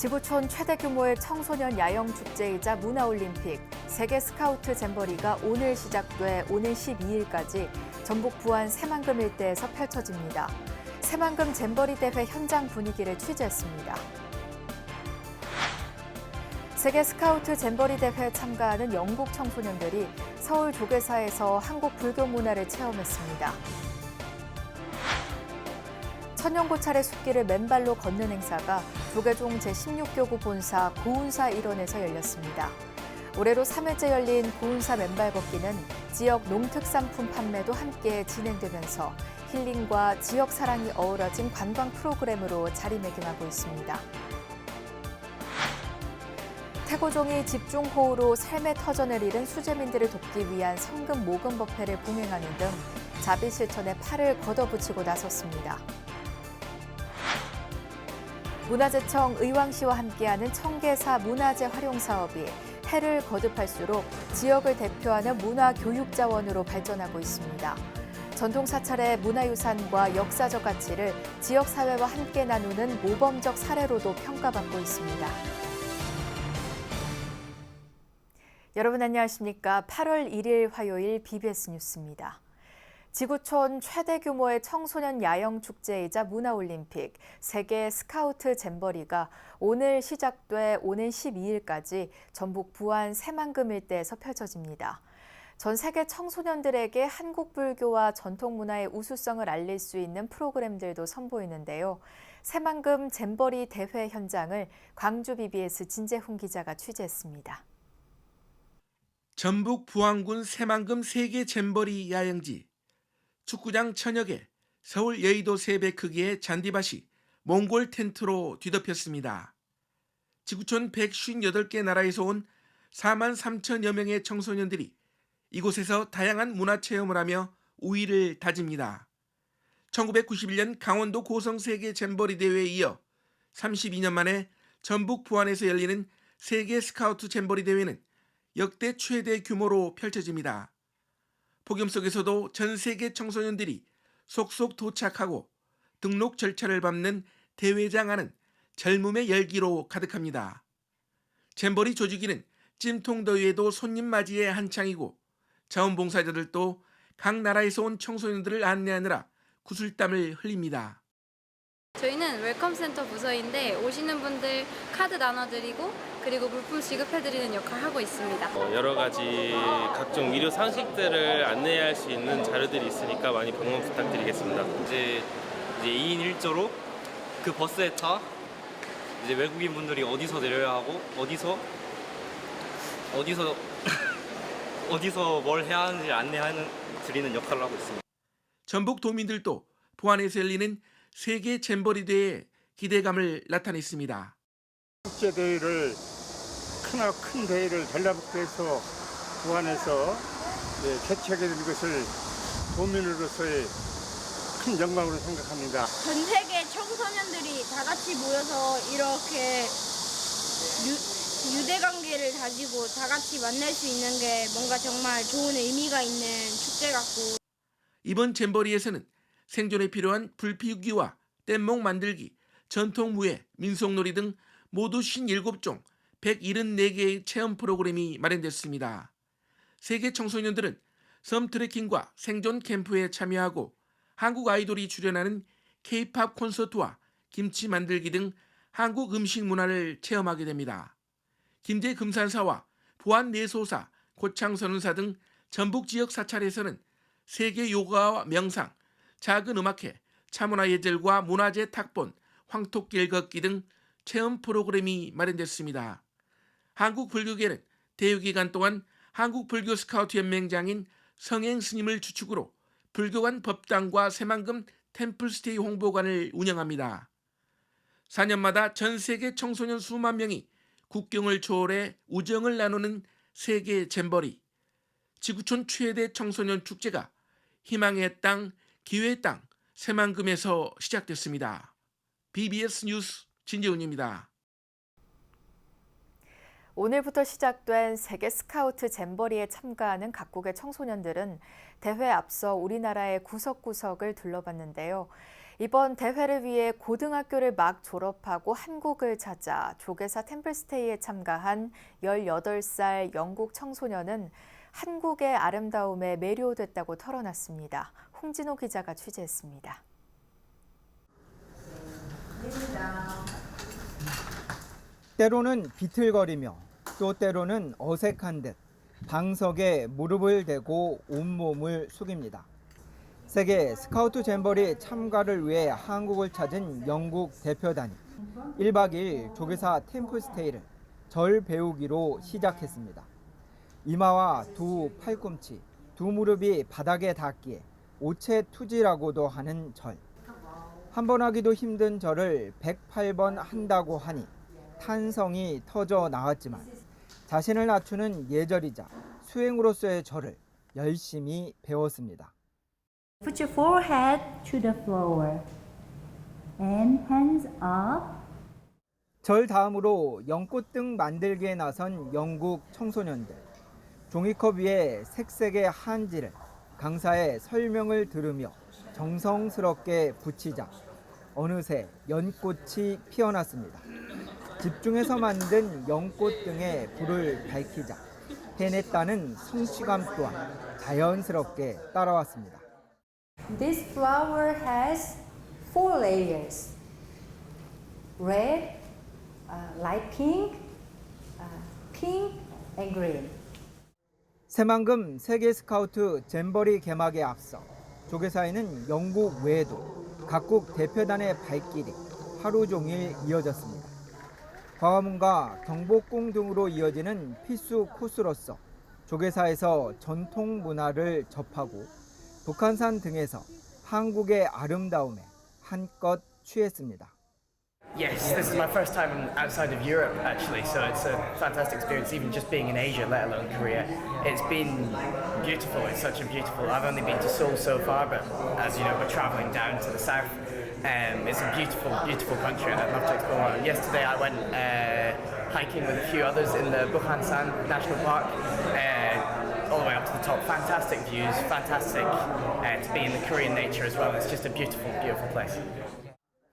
지구촌 최대 규모의 청소년 야영 축제이자 문화올림픽 세계 스카우트 잼버리가 오늘 시작돼 오는 12일까지 전북 부안 새만금 일대에서 펼쳐집니다. 새만금 잼버리 대회 현장 분위기를 취재했습니다. 세계 스카우트 잼버리 대회에 참가하는 영국 청소년들이 서울 조계사에서 한국 불교 문화를 체험했습니다. 천년고찰의 숲길을 맨발로 걷는 행사가 조계종 제16교구 본사 고운사 일원에서 열렸습니다. 올해로 3회째 열린 고운사 맨발 걷기는 지역 농특산품 판매도 함께 진행되면서 힐링과 지역 사랑이 어우러진 관광 프로그램으로 자리매김하고 있습니다. 태고종이 집중호우로 삶의 터전을 잃은 수재민들을 돕기 위한 성금 모금 법회를 봉행하는 등 자비 실천에 팔을 걷어붙이고 나섰습니다. 문화재청 의왕시와 함께하는 청계사 문화재 활용 사업이 해를 거듭할수록 지역을 대표하는 문화교육자원으로 발전하고 있습니다. 전통 사찰의 문화유산과 역사적 가치를 지역사회와 함께 나누는 모범적 사례로도 평가받고 있습니다. 여러분 안녕하십니까? 8월 1일 화요일 BBS 뉴스입니다. 지구촌 최대 규모의 청소년 야영 축제이자 문화올림픽 세계 스카우트 잼버리가 오늘 시작돼 오는 12일까지 전북 부안 새만금 일대에서 펼쳐집니다. 전 세계 청소년들에게 한국 불교와 전통 문화의 우수성을 알릴 수 있는 프로그램들도 선보이는데요. 새만금 잼버리 대회 현장을 광주 BBS 진재훈 기자가 취재했습니다. 전북 부안군 새만금 세계 잼버리 야영지. 축구장 천여 개, 서울 여의도 3배 크기의 잔디밭이 몽골 텐트로 뒤덮였습니다. 지구촌 158개 나라에서 온 4만 3천여 명의 청소년들이 이곳에서 다양한 문화체험을 하며 우위를 다집니다. 1991년 강원도 고성 세계 잼버리 대회에 이어 32년 만에 전북 부안에서 열리는 세계 스카우트 잼버리 대회는 역대 최대 규모로 펼쳐집니다. 폭염 속에서도 전 세계 청소년들이 속속 도착하고 등록 절차를 밟는 대회장 안은 젊음의 열기로 가득합니다. 잼버리 조직위는 찜통더위에도 손님 맞이에 한창이고 자원봉사자들도 각 나라에서 온 청소년들을 안내하느라 구슬땀을 흘립니다. 저희는 웰컴센터 부서인데 오시는 분들 카드 나눠드리고 그리고 물품 지급해드리는 역할을 하고 있습니다. 여러 가지 각종 의료 상식들을 안내할 수 있는 자료들이 있으니까 많이 방문 부탁드리겠습니다. 이제 2인 1조로 그 버스에 타 이제 외국인 분들이 어디서 내려야 하고 어디서 뭘 해야 하는지 안내하는 드리는 역할을 하고 있습니다. 전북 도민들도 부안에서 열리는 세계 잼버리 대회에 기대감을 나타냈습니다. 국제대회를 큰 대회를 달라붙게 해서 부안에서 개최하게 된 것을 도민으로서의 큰 영광으로 생각합니다. 전 세계 청소년들이 다 같이 모여서 이렇게 유대관계를 다지고 다 같이 만날 수 있는 게 뭔가 정말 좋은 의미가 있는 축제 같고. 이번 잼버리에서는 생존에 필요한 불피우기와 뗏목 만들기, 전통무예, 민속놀이 등 모두 57종 174개의 체험 프로그램이 마련됐습니다. 세계 청소년들은 섬 트레킹과 생존 캠프에 참여하고 한국 아이돌이 출연하는 K-팝 콘서트와 김치 만들기 등 한국 음식 문화를 체험하게 됩니다. 김제 금산사와 부안 내소사, 고창 선운사 등 전북 지역 사찰에서는 세계 요가와 명상, 작은 음악회, 차문화 예절과 문화재 탁본, 황토길 걷기 등 체험 프로그램이 마련됐습니다. 한국 불교계는 대회 기간 동안 한국 불교 스카우트 연맹장인 성행 스님을 주축으로 불교관 법당과 새만금 템플스테이 홍보관을 운영합니다. 4년마다 전 세계 청소년 수만 명이 국경을 초월해 우정을 나누는 세계 잼버리. 지구촌 최대 청소년 축제가 희망의 땅, 기회의 땅, 새만금에서 시작됐습니다. BBS 뉴스 진재훈입니다. 오늘부터 시작된 세계 스카우트 잼버리에 참가하는 각국의 청소년들은 대회에 앞서 우리나라의 구석구석을 둘러봤는데요. 이번 대회를 위해 고등학교를 막 졸업하고 한국을 찾아 조계사 템플스테이에 참가한 18살 영국 청소년은 한국의 아름다움에 매료됐다고 털어놨습니다. 홍진호 기자가 취재했습니다. 때로는 비틀거리며 또 때로는 어색한 듯 방석에 무릎을 대고 온몸을 숙입니다. 세계 스카우트 잼버리 참가를 위해 한국을 찾은 영국 대표단이 1박 2일 조계사 템플스테이를 절 배우기로 시작했습니다. 이마와 두 팔꿈치, 두 무릎이 바닥에 닿기에 오체투지라고도 하는 절. 한 번 하기도 힘든 절을 108번 한다고 하니 탄성이 터져 나왔지만 자신을 낮추는 예절이자 수행으로서의 절을 열심히 배웠습니다. Put your forehead to the floor and hands up. 절 다음으로 연꽃등 만들기에 나선 영국 청소년들. 종이컵 위에 색색의 한지를 강사의 설명을 들으며 정성스럽게 붙이자 어느새 연꽃이 피어났습니다. 집중해서 만든 연꽃등에 불을 밝히자 해냈다는 성취감 또한 자연스럽게 따라왔습니다. This flower has 4 layers. Red, light pink, pink and green. 새만금 세계 스카우트 잼버리 개막에 앞서 조계사에는 영국 외에도 각국 대표단의 발길이 하루 종일 이어졌습니다. 광화문과 경복궁 등으로 이어지는 필수 코스로서 조계사에서 전통 문화를 접하고 북한산 등에서 한국의 아름다움에 한껏 취했습니다. Yes, this is my first time outside of Europe actually, so it's a fantastic experience even just being in Asia, let alone Korea. It's been beautiful, it's such a beautiful, I've only been to Seoul so far, but as you know, we're traveling down to the south. It's a beautiful, beautiful country and I'd love to explore it. Yesterday I went hiking with a few others in the Bukhansan National Park, all the way up to the top. Fantastic views, fantastic to be in the Korean nature as well. It's just a beautiful, beautiful place.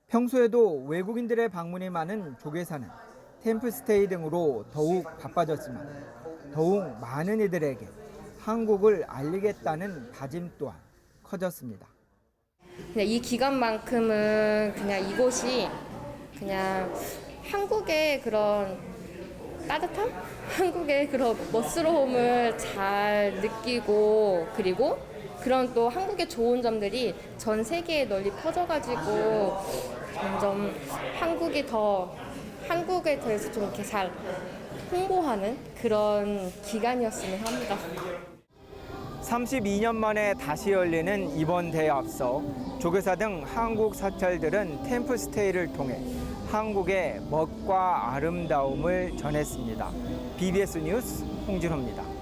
평소에도 외국인들의 방문이 많은 조계사는 템플스테이 등으로 더욱 바빠졌지만 더욱 많은 이들에게 한국을 알리겠다는 다짐 또한 커졌습니다. 그냥 이 기간만큼은 그냥 이곳이 그냥 한국의 그런 따뜻함? 한국의 그런 멋스러움을 잘 느끼고 그리고 그런 또 한국의 좋은 점들이 전 세계에 널리 퍼져가지고 점점 한국에 대해서 좀 이렇게 잘 홍보하는 그런 기간이었으면 합니다. 32년 만에 다시 열리는 이번 대회에 앞서 조계사 등 한국 사찰들은 템플스테이를 통해 한국의 멋과 아름다움을 전했습니다. BBS 뉴스 홍진호입니다.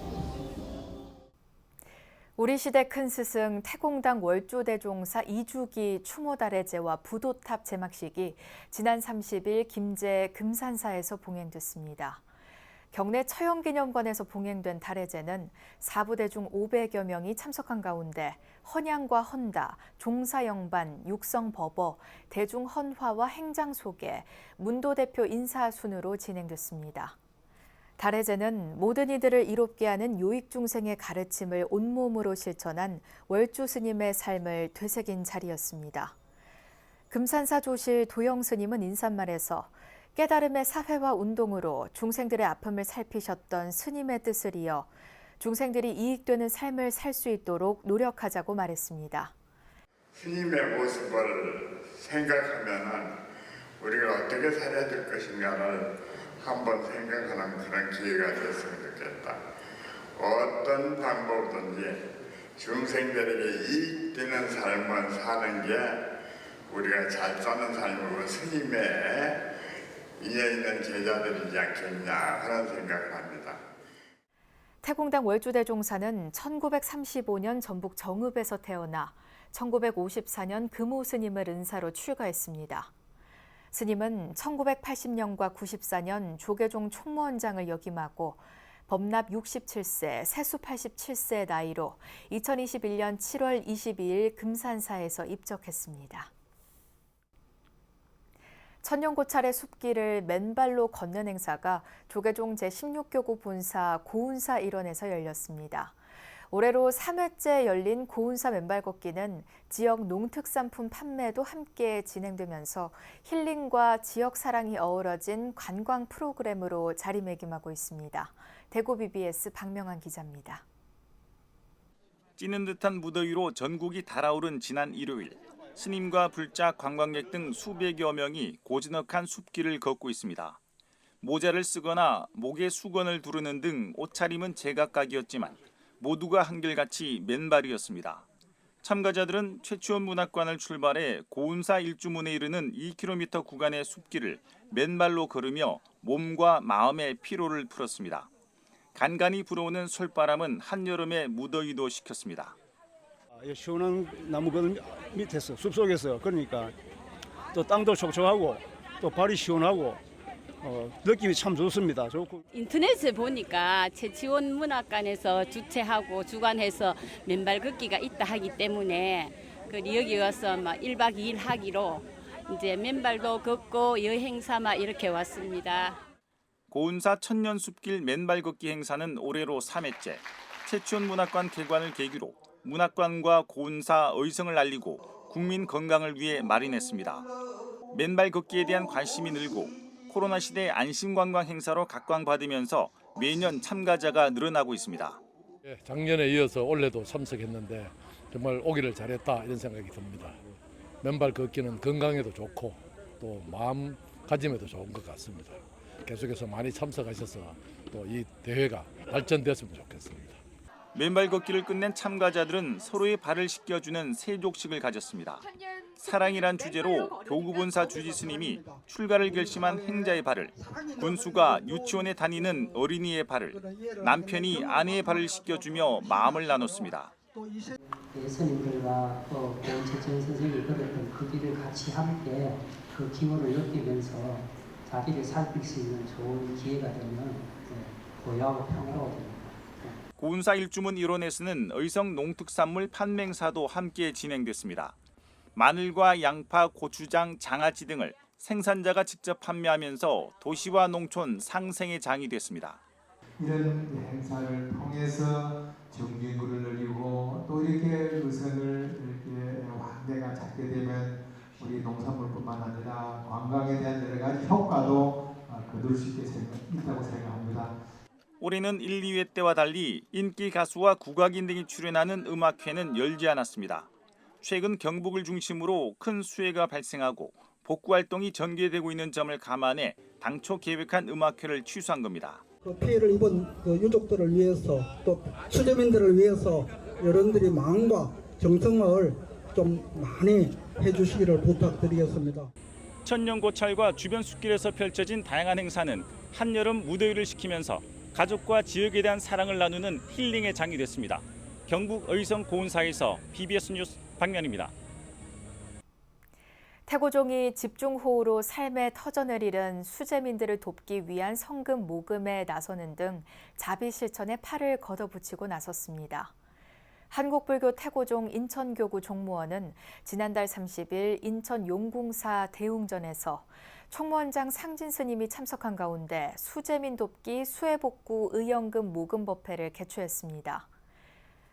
우리 시대 큰 스승 태공당 월조대종사 이주기 추모달해제와 부도탑 제막식이 지난 30일 김제 금산사에서 봉행됐습니다. 경내 처형기념관에서 봉행된 달해제는 사부대 중 500여 명이 참석한 가운데 헌양과 헌다, 종사영반, 육성법어, 대중헌화와 행장소개, 문도대표 인사 순으로 진행됐습니다. 달해제는 모든 이들을 이롭게 하는 요익중생의 가르침을 온몸으로 실천한 월주 스님의 삶을 되새긴 자리였습니다. 금산사 조실 도영 스님은 인사말에서 깨달음의 사회화 운동으로 중생들의 아픔을 살피셨던 스님의 뜻을 이어 중생들이 이익되는 삶을 살 수 있도록 노력하자고 말했습니다. 스님의 모습을 생각하면 우리가 어떻게 살아야 될 것인가를 한번 생각하는 그런 기회가 됐으면 좋겠다. 어떤 방법든지 중생들에게 이익되는 삶을 사는 게 우리가 잘 사는 삶이고 스님의 인연 있는 제자들이지 않겠냐 그런 생각을 합니다. 태공당 월주대종사는 1935년 전북 정읍에서 태어나 1954년 금호 스님을 은사로 출가했습니다. 스님은 1980년과 94년 조계종 총무원장을 역임하고 법납 67세, 세수 87세의 나이로 2021년 7월 22일 금산사에서 입적했습니다. 천년고찰의 숲길을 맨발로 걷는 행사가 조계종 제16교구 본사 고운사 일원에서 열렸습니다. 올해로 3회째 열린 고운사 맨발 걷기는 지역 농특산품 판매도 함께 진행되면서 힐링과 지역 사랑이 어우러진 관광 프로그램으로 자리매김하고 있습니다. 대구 BBS 박명환 기자입니다. 찌는 듯한 무더위로 전국이 달아오른 지난 일요일, 스님과 불자, 관광객 등 수백여 명이 고즈넉한 숲길을 걷고 있습니다. 모자를 쓰거나 목에 수건을 두르는 등 옷차림은 제각각이었지만 모두가 한결같이 맨발이었습니다. 참가자들은 최치원 문학관을 출발해 고운사 일주문에 이르는 2km 구간의 숲길을 맨발로 걸으며 몸과 마음의 피로를 풀었습니다. 간간히 불어오는 솔바람은 한여름의 무더위도 식혔습니다. 시원한 나무들 밑에서 숲속에서 그러니까 또 땅도 촉촉하고 또 발이 시원하고 느낌이 참 좋습니다. 좋고. 인터넷에 보니까 최치원 문학관에서 주최하고 주관해서 맨발 걷기가 있다 하기 때문에 여기 와서 막 1박 2일 하기로 이제 맨발도 걷고 여행 삼아 이렇게 왔습니다. 고운사 천년숲길 맨발 걷기 행사는 올해로 3회째. 최치원 문학관 개관을 계기로 문학관과 고운사 의성을 알리고 국민 건강을 위해 마련했습니다. 맨발 걷기에 대한 관심이 늘고 코로나 시대 안심관광 행사로 각광받으면서 매년 참가자가 늘어나고 있습니다. 작년에 이어서 올해도 참석했는데 정말 오기를 잘했다 이런 생각이 듭니다. 맨발 걷기는 건강에도 좋고 또 마음가짐에도 좋은 것 같습니다. 계속해서 많이 참석하셔서 또 이 대회가 발전됐으면 좋겠습니다. 맨발 걷기를 끝낸 참가자들은 서로의 발을 씻겨주는 세족식을 가졌습니다. 사랑이란 주제로 교구본사 주지스님이 출가를 결심한 행자의 발을, 군수가 유치원에 다니는 어린이의 발을, 남편이 아내의 발을 씻겨주며 마음을 나눴습니다. 스님들과 또 최치원 선생님이 걸었던 그 길을 같이 함께 그 기분을 느끼면서 자기를 살필 수 있는 좋은 기회가 되면 고요하고 평화로워집니다. 고운사 일주문 일원에서는 의성 농특산물 판매행사도 함께 진행됐습니다. 마늘과 양파, 고추장, 장아찌 등을 생산자가 직접 판매하면서 도시와 농촌 상생의 장이 됐습니다. 이런 행사를 통해서 정기구를 늘리고 또 이렇게 의성을 이렇게 환대가 찾게 되면 우리 농산물뿐만 아니라 관광에 대한 여러 가지 효과도 거둘 수 있다고 생각합니다. 올해는 1, 2회 때와 달리 인기 가수와 국악인 등이 출연하는 음악회는 열지 않았습니다. 최근 경북을 중심으로 큰 수해가 발생하고 복구 활동이 전개되고 있는 점을 감안해 당초 계획한 음악회를 취소한 겁니다. 피해를 입은 유족들을 위해서 또 수재민들을 위해서 여러분들이 마음과 정성을 좀 많이 해주시기를 부탁드리겠습니다. 천년고찰과 주변 숲길에서 펼쳐진 다양한 행사는 한여름 무더위를 식히면서 가족과 지역에 대한 사랑을 나누는 힐링의 장이 됐습니다. 경북 의성 고운사에서 BBS 뉴스 박면입니다. 태고종이 집중호우로 삶에 터져내리는 수재민들을 돕기 위한 성금 모금에 나서는 등 자비 실천에 팔을 걷어붙이고 나섰습니다. 한국불교 태고종 인천교구 종무원은 지난달 30일 인천 용궁사 대웅전에서 총무원장 상진 스님이 참석한 가운데 수재민 돕기 수해복구 의연금 모금 법회를 개최했습니다.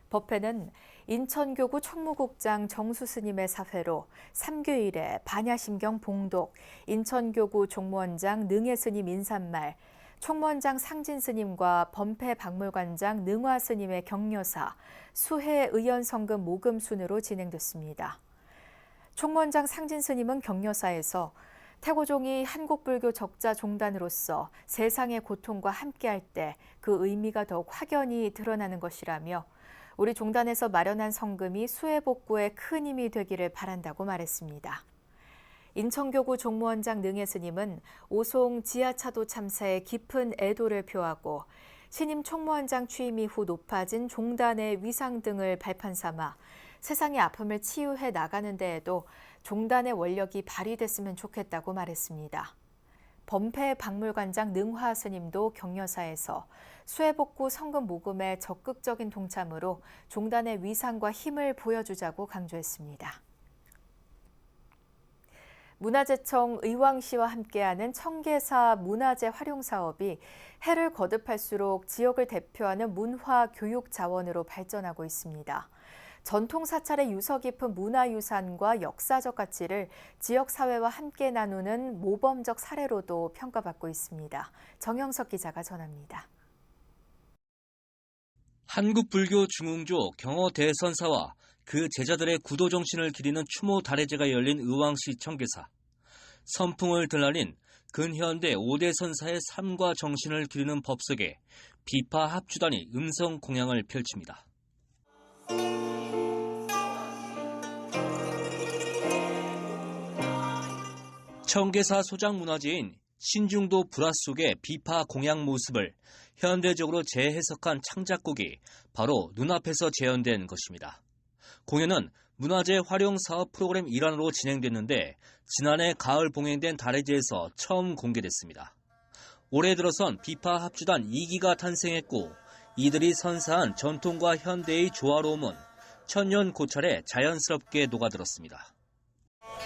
법회는 인천교구 총무국장 정수 스님의 사회로 3교일에 반야심경 봉독, 인천교구 종무원장 능혜 스님 인사말, 총무원장 상진 스님과 범패 박물관장 능화 스님의 격려사, 수해 의연 성금 모금 순으로 진행됐습니다. 총무원장 상진 스님은 격려사에서 태고종이 한국불교 적자 종단으로서 세상의 고통과 함께할 때 그 의미가 더욱 확연히 드러나는 것이라며 우리 종단에서 마련한 성금이 수해 복구에 큰 힘이 되기를 바란다고 말했습니다. 인천교구 종무원장 능혜 스님은 오송 지하차도 참사에 깊은 애도를 표하고 신임 총무원장 취임 이후 높아진 종단의 위상 등을 발판 삼아 세상의 아픔을 치유해 나가는 데에도 종단의 원력이 발휘됐으면 좋겠다고 말했습니다. 범패 박물관장 능화 스님도 격려사에서 수해복구 성금 모금에 적극적인 동참으로 종단의 위상과 힘을 보여주자고 강조했습니다. 문화재청 의왕시와 함께하는 청계사 문화재 활용 사업이 해를 거듭할수록 지역을 대표하는 문화 교육 자원으로 발전하고 있습니다. 전통 사찰의 유서 깊은 문화유산과 역사적 가치를 지역사회와 함께 나누는 모범적 사례로도 평가받고 있습니다. 정영석 기자가 전합니다. 한국불교 중흥조 경어 대선사와 그 제자들의 구도 정신을 기리는 추모 달해제가 열린 의왕시 청계사. 선풍을 들날린 근현대 5대 선사의 삶과 정신을 기리는 법석에 비파 합주단이 음성 공양을 펼칩니다. 청계사 소장문화재인 신중도 불화 속의 비파 공양 모습을 현대적으로 재해석한 창작곡이 바로 눈앞에서 재현된 것입니다. 공연은 문화재 활용 사업 프로그램 일환으로 진행됐는데 지난해 가을 봉행된 달해제에서 처음 공개됐습니다. 올해 들어선 비파 합주단 2기가 탄생했고 이들이 선사한 전통과 현대의 조화로움은 천년 고찰에 자연스럽게 녹아들었습니다.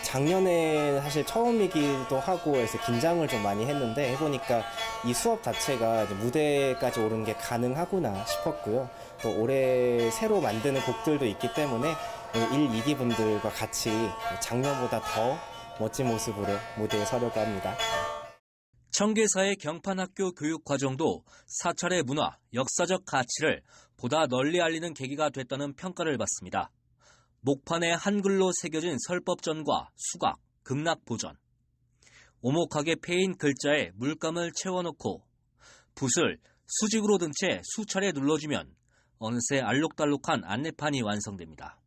작년에 사실 처음이기도 하고 해서 긴장을 좀 많이 했는데 해보니까 이 수업 자체가 이제 무대까지 오르는 게 가능하구나 싶었고요. 또 올해 새로 만드는 곡들도 있기 때문에 1, 2기 분들과 같이 작년보다 더 멋진 모습으로 무대에 서려고 합니다. 청계사의 경판학교 교육 과정도 사찰의 문화, 역사적 가치를 보다 널리 알리는 계기가 됐다는 평가를 받습니다. 목판에 한글로 새겨진 설법전과 수각, 극락보전. 오목하게 패인 글자에 물감을 채워놓고 붓을 수직으로 든 채 수차례 눌러주면 어느새 알록달록한 안내판이 완성됩니다.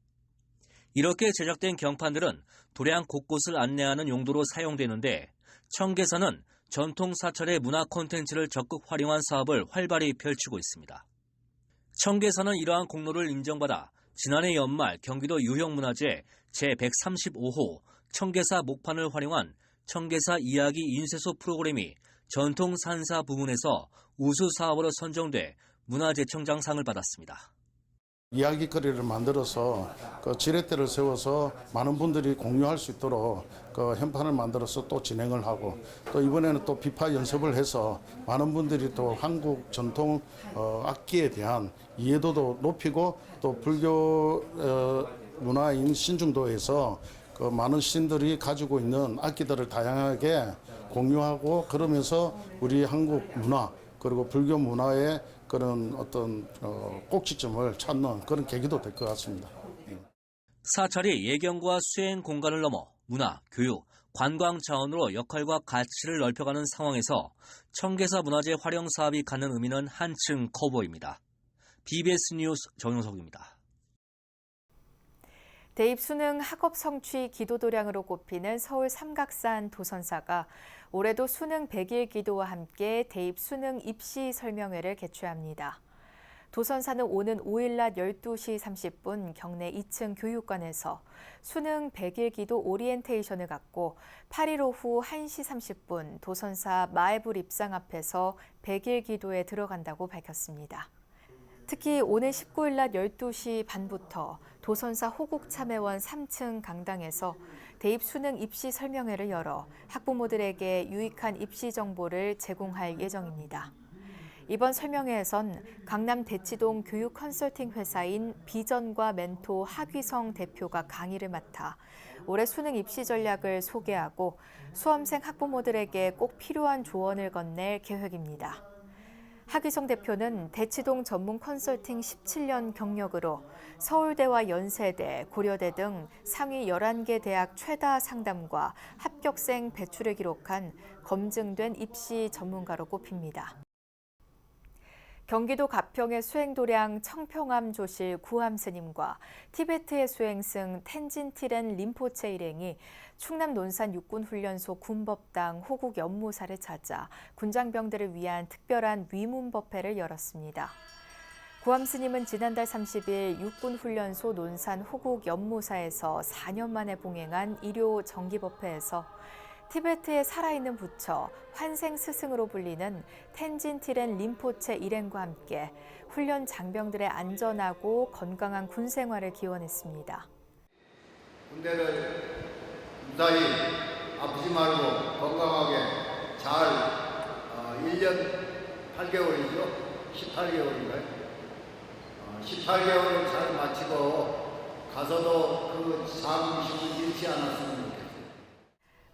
이렇게 제작된 경판들은 도량 곳곳을 안내하는 용도로 사용되는데 청계사는 전통 사찰의 문화 콘텐츠를 적극 활용한 사업을 활발히 펼치고 있습니다. 청계사는 이러한 공로를 인정받아 지난해 연말 경기도 유형문화재 제135호 청계사 목판을 활용한 청계사 이야기 인쇄소 프로그램이 전통 산사 부문에서 우수 사업으로 선정돼 문화재청장상을 받았습니다. 이야기거리를 만들어서 그 지렛대를 세워서 많은 분들이 공유할 수 있도록 그 현판을 만들어서 또 진행을 하고 또 이번에는 또 비파 연습을 해서 많은 분들이 또 한국 전통 악기에 대한 이해도도 높이고 또 불교 문화인 신중도에서 그 많은 신들이 가지고 있는 악기들을 다양하게 공유하고 그러면서 우리 한국 문화 그리고 불교 문화의 그런 어떤 꼭지점을 찾는 그런 계기도 될 것 같습니다. 사찰이 예경과 수행 공간을 넘어 문화, 교육, 관광 자원으로 역할과 가치를 넓혀가는 상황에서 청계사 문화재 활용 사업이 갖는 의미는 한층 커 보입니다. BBS 뉴스 정영석입니다. 대입 수능 학업 성취 기도도량으로 꼽히는 서울 삼각산 도선사가 올해도 수능 100일 기도와 함께 대입 수능 입시 설명회를 개최합니다. 도선사는 오는 5일 낮 12시 30분 경내 2층 교육관에서 수능 100일 기도 오리엔테이션을 갖고 8일 오후 1시 30분 도선사 마애불 입상 앞에서 100일 기도에 들어간다고 밝혔습니다. 특히 오늘 19일 낮 12시 반부터 도선사 호국참회원 3층 강당에서 대입 수능 입시 설명회를 열어 학부모들에게 유익한 입시 정보를 제공할 예정입니다. 이번 설명회에선 강남 대치동 교육 컨설팅 회사인 비전과 멘토 하귀성 대표가 강의를 맡아 올해 수능 입시 전략을 소개하고 수험생 학부모들에게 꼭 필요한 조언을 건넬 계획입니다. 하귀성 대표는 대치동 전문 컨설팅 17년 경력으로 서울대와 연세대, 고려대 등 상위 11개 대학 최다 상담과 합격생 배출을 기록한 검증된 입시 전문가로 꼽힙니다. 경기도 가평의 수행도량 청평암 조실 구암 스님과 티베트의 수행승 텐진티렌 림포체 일행이 충남 논산 육군훈련소 군법당 호국 연무사를 찾아 군장병들을 위한 특별한 위문법회를 열었습니다. 구암 스님은 지난달 30일 육군훈련소 논산 호국 연무사에서 4년 만에 봉행한 일요 정기법회에서 티베트의 살아있는 부처, 환생 스승으로 불리는 텐진 티렌 림포체 일행과 함께 훈련 장병들의 안전하고 건강한 군 생활을 기원했습니다. 군대를 무사히 아프지 말고 건강하게 잘 1년 8개월이죠. 18개월인가요? 18개월을 잘 마치고 가서도 그 사명심을 잃지 않았으면 좋겠어요.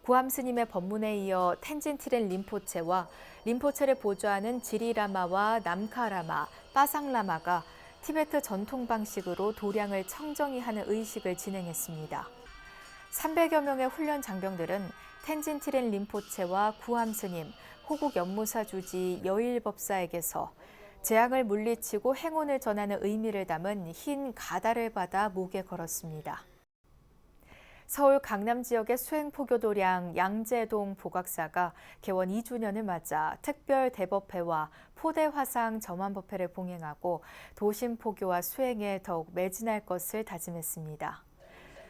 구암 스님의 법문에 이어 텐진 티렌 림포체와 림포체를 보좌하는 지리라마와 남카라마, 빠상라마가 티베트 전통 방식으로 도량을 청정히 하는 의식을 진행했습니다. 300여 명의 훈련 장병들은 텐진 티렌 림포체와 구암 스님, 호국 연무사 주지 여일법사에게서 재앙을 물리치고 행운을 전하는 의미를 담은 흰 가다를 받아 목에 걸었습니다. 서울 강남 지역의 수행포교도량 양재동 보각사가 개원 2주년을 맞아 특별 대법회와 포대화상 점안법회를 봉행하고 도심 포교와 수행에 더욱 매진할 것을 다짐했습니다.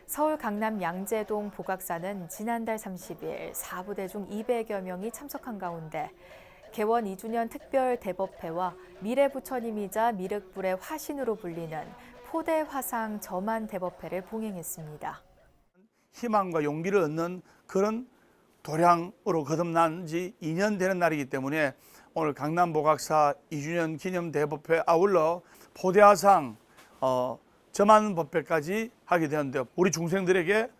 서울 강남 양재동 보각사는 지난달 30일 4부대 중 200여 명이 참석한 가운데 개원 2주년 특별 대법회와 미래부처님이자 미륵불의 화신으로 불리는 포대화상 점안 대법회를 봉행했습니다. 희망과 용기를 얻는 그런 도량으로 거듭난 지 2년 되는 날이기 때문에 오늘 강남 보각사 2주년 기념 대법회 아울러 포대화상 점안 법회까지 하게 되었는데요. 우리 중생들에게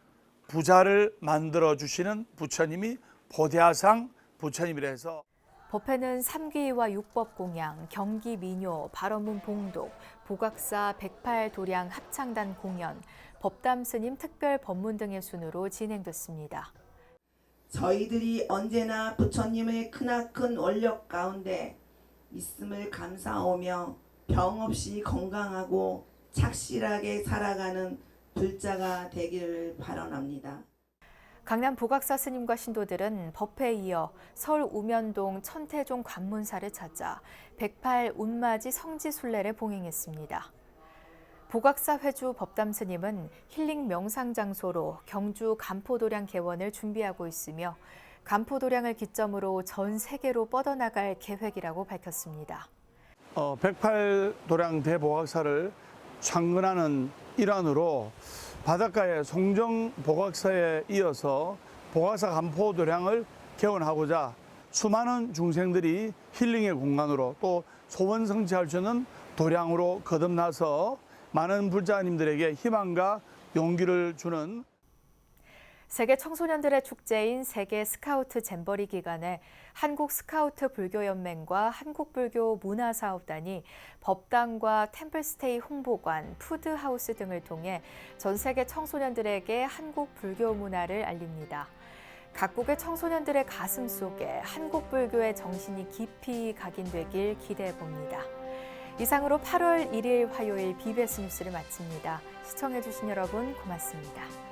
부자를 만들어 주시는 부처님이 포대화상 부처님이라 해서 법회는 삼귀와 육법공양, 경기민요, 발언문 봉독, 보각사 108도량 합창단 공연, 법담스님 특별 법문 등의 순으로 진행됐습니다. 저희들이 언제나 부처님의 크나큰 원력 가운데 있음을 감사하며 병 없이 건강하고 착실하게 살아가는 불자가 되기를 발언합니다. 강남 보각사 스님과 신도들은 법회에 이어 서울 우면동 천태종 관문사를 찾아 108 운마지 성지순례를 봉행했습니다. 보각사 회주 법담 스님은 힐링 명상 장소로 경주 간포도량 개원을 준비하고 있으며 간포도량을 기점으로 전 세계로 뻗어나갈 계획이라고 밝혔습니다. 108도량 대보각사를 창건하는 일환으로 바닷가의 송정 보각사에 이어서 보각사 간포도량을 개원하고자 수많은 중생들이 힐링의 공간으로 또 소원 성취할 수 있는 도량으로 거듭나서 많은 불자님들에게 희망과 용기를 주는 세계 청소년들의 축제인 세계 스카우트 잼버리 기간에 한국 스카우트 불교연맹과 한국불교 문화사업단이 법당과 템플스테이 홍보관, 푸드하우스 등을 통해 전 세계 청소년들에게 한국 불교 문화를 알립니다. 각국의 청소년들의 가슴 속에 한국 불교의 정신이 깊이 각인되길 기대해 봅니다. 이상으로 8월 1일 화요일 BBS 뉴스를 마칩니다. 시청해 주신 여러분 고맙습니다.